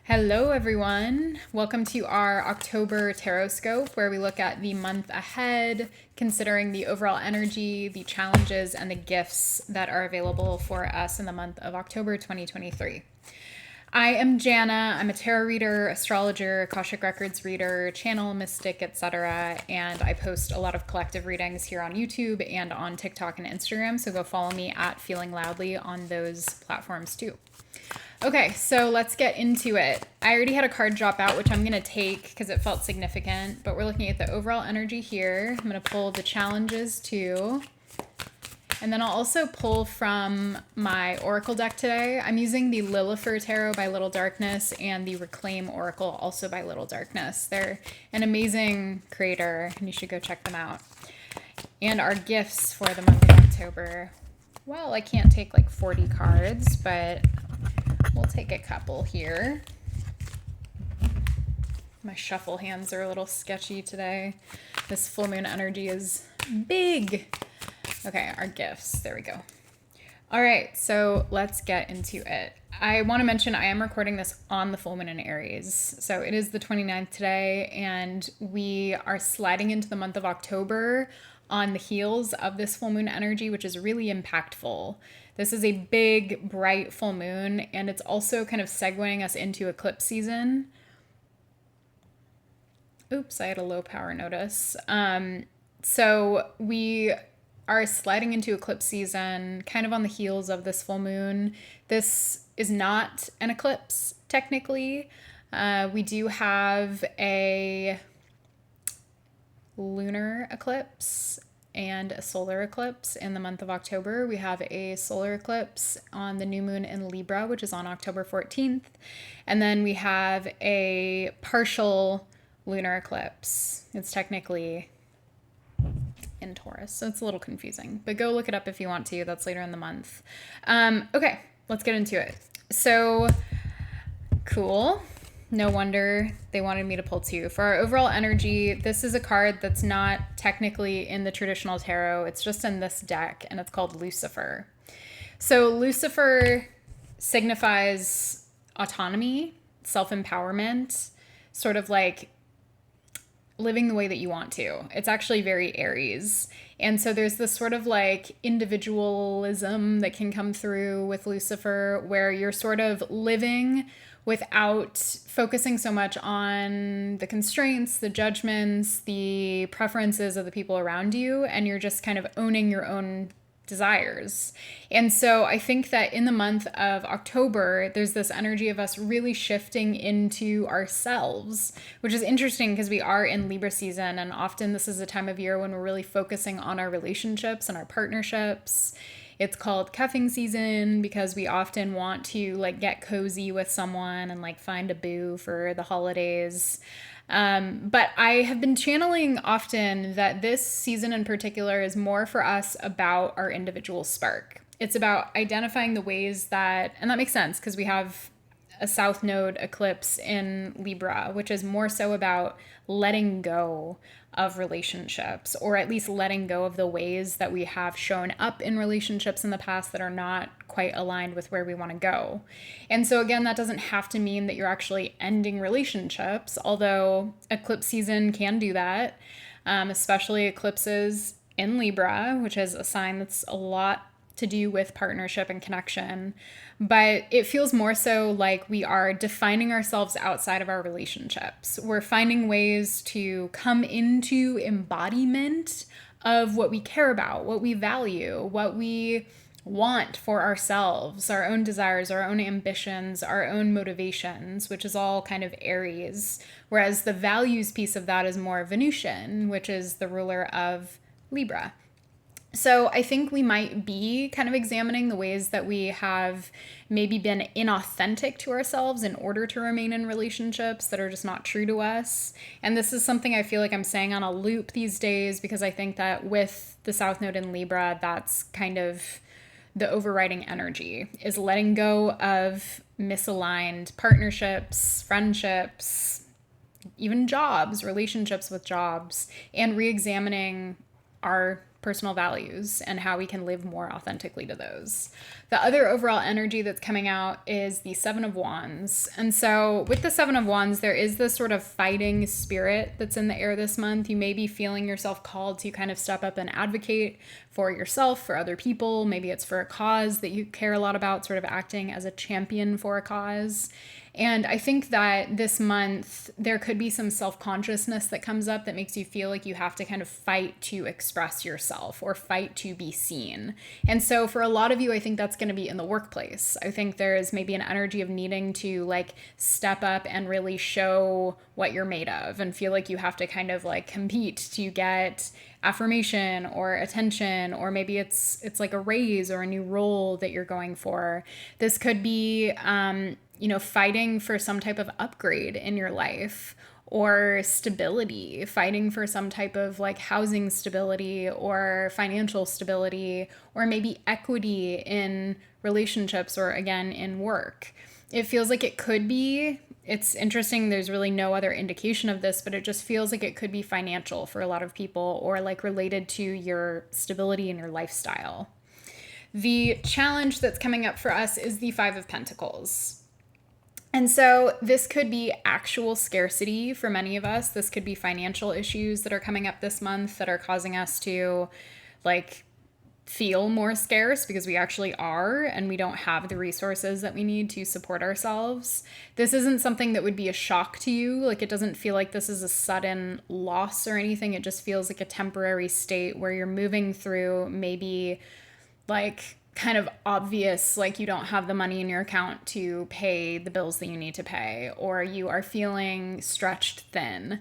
Hello everyone, welcome to our October Tarotscope where we look at the month ahead, considering the overall energy, the challenges, and the gifts that are available for us in the month of October 2023. I am Jana. I'm a tarot reader, astrologer, Akashic Records reader, channel, mystic, etc. And I post a lot of collective readings here on YouTube and on TikTok and Instagram, so go follow me at Feeling Loudly on those platforms too. Okay, so let's get into it. I already had a card drop out, which I'm going to take because it felt significant, but we're looking at the overall energy here. I'm going to pull the challenges too. And then I'll also pull from my Oracle deck today. I'm using the Lilifer Tarot by Little Darkness and the Reclaim Oracle also by Little Darkness. They're an amazing creator and you should go check them out. And our gifts for the month of October. Well, I can't take like 40 cards, but we'll take a couple here. My shuffle hands are a little sketchy today. This full moon energy is big. Okay, our gifts. There we go. All right, so let's get into it. I want to mention I am recording this on the full moon in Aries. So it is the 29th today, and we are sliding into the month of October on the heels of this full moon energy, which is really impactful. This is a big, bright full moon, and it's also kind of segueing us into eclipse season. Oops, I had a low power notice. So we are sliding into eclipse season kind of on the heels of this full moon. This is not an eclipse, technically. We do have a lunar eclipse and a solar eclipse in the month of October. We have a solar eclipse on the new moon in Libra, which is on October 14th. And then we have a partial lunar eclipse. It's technically in Taurus, so it's a little confusing, but go look it up if you want to. That's later in the month. Okay, let's get into it. So cool. No wonder they wanted me to pull two. For our overall energy, this is a card that's not technically in the traditional tarot. It's just in this deck, and it's called Lucifer. So Lucifer signifies autonomy, self-empowerment, sort of like living the way that you want to. It's actually very Aries. And so there's this sort of like individualism that can come through with Lucifer, where you're sort of living without focusing so much on the constraints, the judgments, the preferences of the people around you, and you're just kind of owning your own desires. And so I think that in the month of October, there's this energy of us really shifting into ourselves, which is interesting because we are in Libra season, and often this is a time of year when we're really focusing on our relationships and our partnerships. It's called cuffing season because we often want to like get cozy with someone and like find a boo for the holidays. But I have been channeling often that this season in particular is more for us about our individual spark. It's about identifying the ways that, and that makes sense because we have a South Node eclipse in Libra, which is more so about letting go of relationships, or at least letting go of the ways that we have shown up in relationships in the past that are not quite aligned with where we want to go. And so again, that doesn't have to mean that you're actually ending relationships, although eclipse season can do that, especially eclipses in Libra, which is a sign that's a lot to do with partnership and connection. But it feels more so like we are defining ourselves outside of our relationships. We're finding ways to come into embodiment of what we care about, what we value, what we want for ourselves, our own desires, our own ambitions, our own motivations, which is all kind of Aries. Whereas the values piece of that is more Venusian, which is the ruler of Libra. So I think we might be kind of examining the ways that we have maybe been inauthentic to ourselves in order to remain in relationships that are just not true to us. And this is something I feel like I'm saying on a loop these days, because I think that with the South Node in Libra, that's kind of the overriding energy, is letting go of misaligned partnerships, friendships, even jobs, relationships with jobs, and re-examining our personal values and how we can live more authentically to those. The other overall energy that's coming out is the Seven of Wands. And so with the Seven of Wands, there is this sort of fighting spirit that's in the air this month. You may be feeling yourself called to kind of step up and advocate for yourself, for other people. Maybe it's for a cause that you care a lot about, sort of acting as a champion for a cause. And I think that this month there could be some self-consciousness that comes up that makes you feel like you have to kind of fight to express yourself or fight to be seen. And so for a lot of you, I think that's going to be in the workplace. I think there is maybe an energy of needing to like step up and really show what you're made of and feel like you have to kind of like compete to get affirmation or attention, or maybe it's like a raise or a new role that you're going for. This could be fighting for some type of upgrade in your life or stability, fighting for some type of like housing stability or financial stability, or maybe equity in relationships or again in work. It feels like it could be, it's interesting, there's really no other indication of this, but it just feels like it could be financial for a lot of people, or like related to your stability and your lifestyle. The challenge that's coming up for us is the Five of Pentacles. And so this could be actual scarcity for many of us. This could be financial issues that are coming up this month that are causing us to like feel more scarce because we actually are, and we don't have the resources that we need to support ourselves. This isn't something that would be a shock to you. Like, it doesn't feel like this is a sudden loss or anything. It just feels like a temporary state where you're moving through maybe like kind of obvious, like you don't have the money in your account to pay the bills that you need to pay, or you are feeling stretched thin.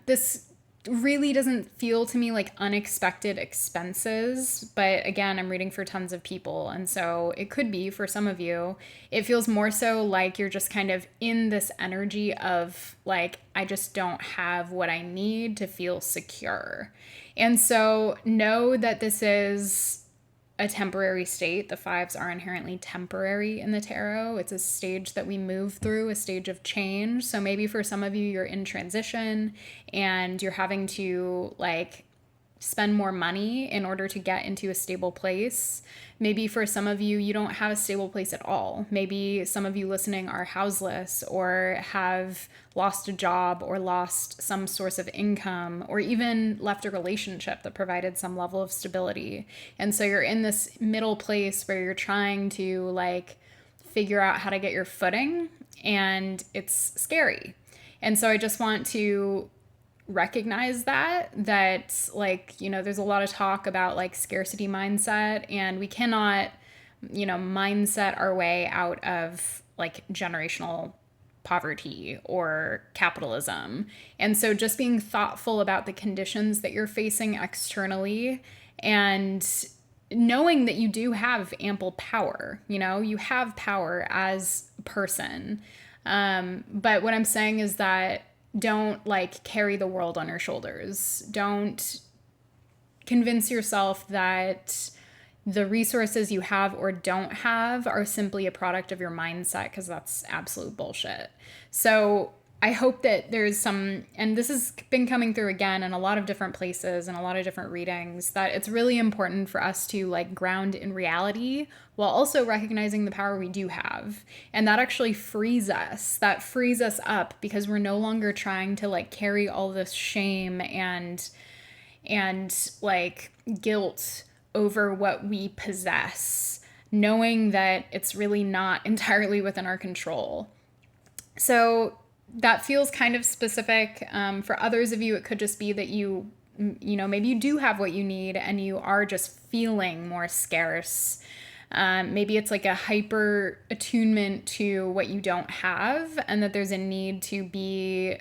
This really doesn't feel to me like unexpected expenses, but again, I'm reading for tons of people, and so it could be for some of you. It feels more so like you're just kind of in this energy of like, I just don't have what I need to feel secure. And so know that this is a temporary state. The fives are inherently temporary in the tarot. It's a stage that we move through, a stage of change. So maybe for some of you, you're in transition and you're having to like spend more money in order to get into a stable place. Maybe for some of you, you don't have a stable place at all. Maybe some of you listening are houseless or have lost a job or lost some source of income, or even left a relationship that provided some level of stability. And so you're in this middle place where you're trying to like figure out how to get your footing, and it's scary. And so I just want to recognize that like, you know, there's a lot of talk about like scarcity mindset, and we cannot, you know, mindset our way out of like generational poverty or capitalism. And so just being thoughtful about the conditions that you're facing externally, and knowing that you do have ample power, you know, you have power as a person. But what I'm saying is that don't like carry the world on your shoulders. Don't convince yourself that the resources you have or don't have are simply a product of your mindset, because that's absolute bullshit. So I hope that there's some, and this has been coming through again in a lot of different places and a lot of different readings, that it's really important for us to like ground in reality while also recognizing the power we do have. And that actually frees us. That frees us up, because we're no longer trying to like carry all this shame and like guilt over what we possess, knowing that it's really not entirely within our control. So that feels kind of specific. For others of you, it could just be that you maybe you do have what you need and you are just feeling more scarce. Maybe it's like a hyper attunement to what you don't have, and that there's a need to be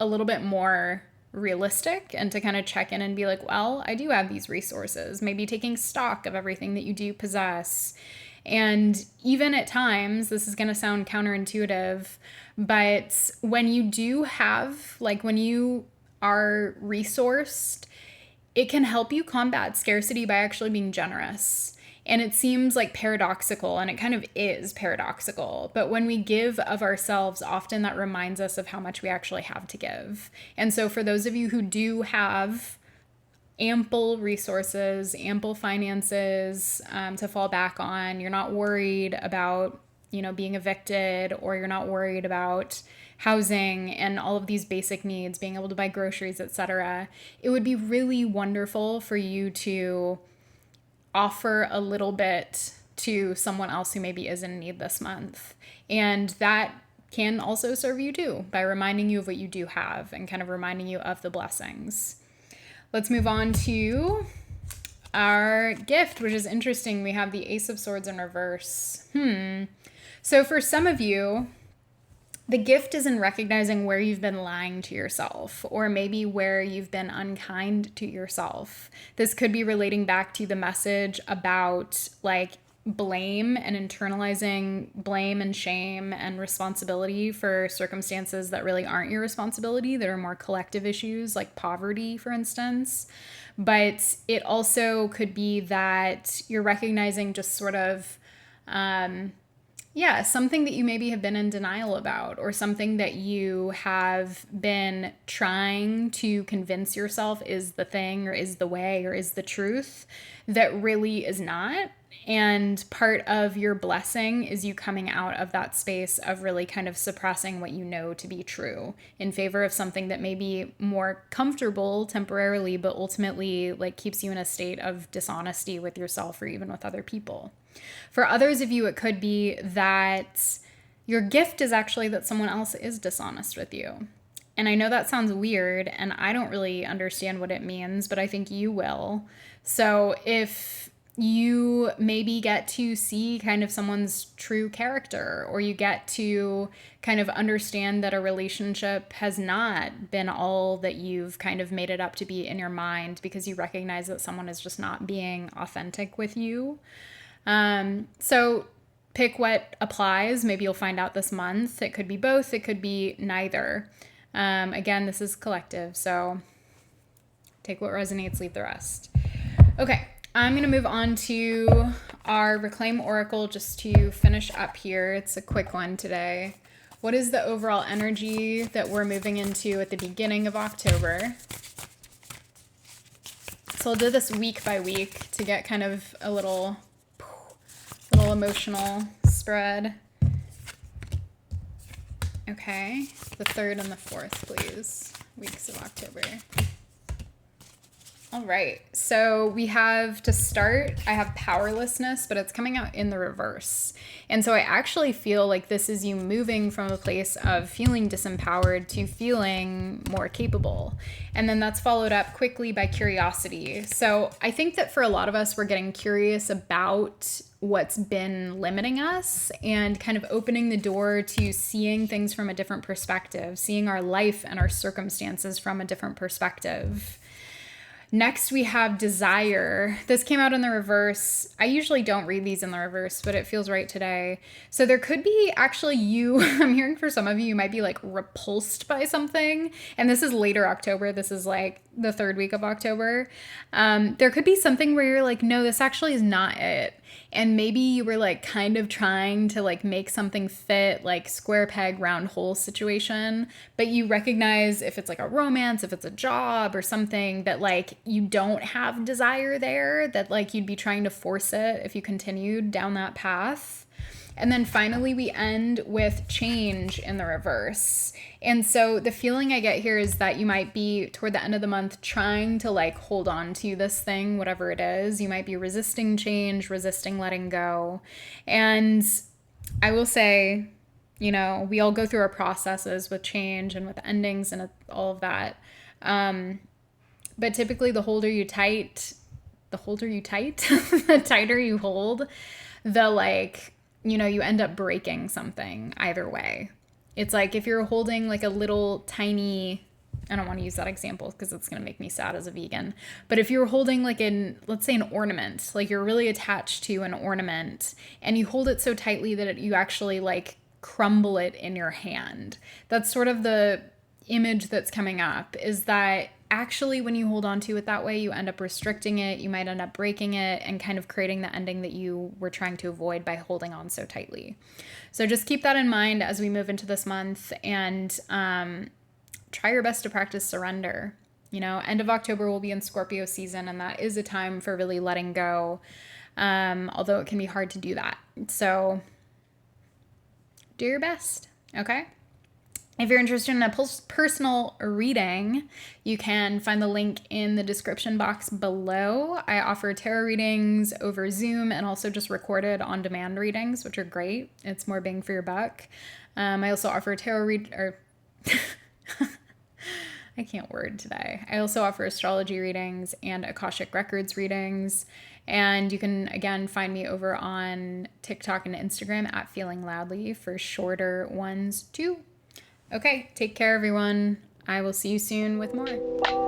a little bit more realistic and to kind of check in and be like, well, I do have these resources. Maybe taking stock of everything that you do possess. And even at times, this is going to sound counterintuitive, but when you do have, like when you are resourced, it can help you combat scarcity by actually being generous. And it seems like paradoxical, and it kind of is paradoxical. But when we give of ourselves, often that reminds us of how much we actually have to give. And so for those of you who do have ample resources, ample finances to fall back on, you're not worried about, being evicted, or you're not worried about housing and all of these basic needs, being able to buy groceries, etc. It would be really wonderful for you to offer a little bit to someone else who maybe is in need this month. And that can also serve you too, by reminding you of what you do have and kind of reminding you of the blessings. Let's move on to our gift, which is interesting. We have the Ace of Swords in reverse. So for some of you, the gift is in recognizing where you've been lying to yourself, or maybe where you've been unkind to yourself. This could be relating back to the message about like blame and internalizing blame and shame and responsibility for circumstances that really aren't your responsibility, that are more collective issues like poverty, for instance. But it also could be that you're recognizing just sort of something that you maybe have been in denial about, or something that you have been trying to convince yourself is the thing, or is the way, or is the truth, that really is not. And part of your blessing is you coming out of that space of really kind of suppressing what you know to be true in favor of something that may be more comfortable temporarily, but ultimately like keeps you in a state of dishonesty with yourself or even with other people. For others of you, it could be that your gift is actually that someone else is dishonest with you. And I know that sounds weird, and I don't really understand what it means, but I think you will. So if you maybe get to see kind of someone's true character, or you get to kind of understand that a relationship has not been all that you've kind of made it up to be in your mind, because you recognize that someone is just not being authentic with you. So pick what applies. Maybe you'll find out this month. It could be both. It could be neither. Again, this is collective, so take what resonates, leave the rest. Okay, I'm going to move on to our Reclaim Oracle just to finish up here. It's a quick one today. What is the overall energy that we're moving into at the beginning of October? So I'll do this week by week to get kind of a little emotional spread. Okay, the 3rd and the 4th, please, weeks of October. All right, so we have to start, I have powerlessness, but it's coming out in the reverse. And so I actually feel like this is you moving from a place of feeling disempowered to feeling more capable. And then that's followed up quickly by curiosity. So I think that for a lot of us, we're getting curious about what's been limiting us and kind of opening the door to seeing things from a different perspective, seeing our life and our circumstances from a different perspective. Next, we have desire. This came out in the reverse. I usually don't read these in the reverse, but it feels right today. So there could be actually I'm hearing for some of you, you might be like repulsed by something. And this is later October. This is like the 3rd week of October. There could be something where you're like, no, this actually is not it. And maybe you were like kind of trying to like make something fit, like square peg, round hole situation. But you recognize if it's like a romance, if it's a job or something, that like you don't have desire there, that like you'd be trying to force it if you continued down that path. And then finally, we end with change in the reverse. And so the feeling I get here is that you might be toward the end of the month trying to like hold on to this thing, whatever it is. You might be resisting change, resisting letting go. And I will say, we all go through our processes with change and with endings and all of that. But typically the the tighter you hold, the like, you know, you end up breaking something either way. It's like if you're holding like a little tiny, I don't want to use that example because it's going to make me sad as a vegan. But if you're holding like let's say an ornament, like you're really attached to an ornament and you hold it so tightly that you actually like crumble it in your hand. That's sort of the image that's coming up, is that actually when you hold on to it that way, you end up restricting it, you might end up breaking it and kind of creating the ending that you were trying to avoid by holding on so tightly. So just keep that in mind as we move into this month, and try your best to practice surrender. You know, end of October will be in Scorpio season, and that is a time for really letting go, although it can be hard to do that. So do your best, okay? If you're interested in a personal reading, you can find the link in the description box below. I offer tarot readings over Zoom and also just recorded on-demand readings, which are great. It's more bang for your buck. I also offer I can't word today. I also offer astrology readings and Akashic Records readings. And you can, again, find me over on TikTok and Instagram at Feeling Loudly for shorter ones too. Okay, take care, everyone. I will see you soon with more.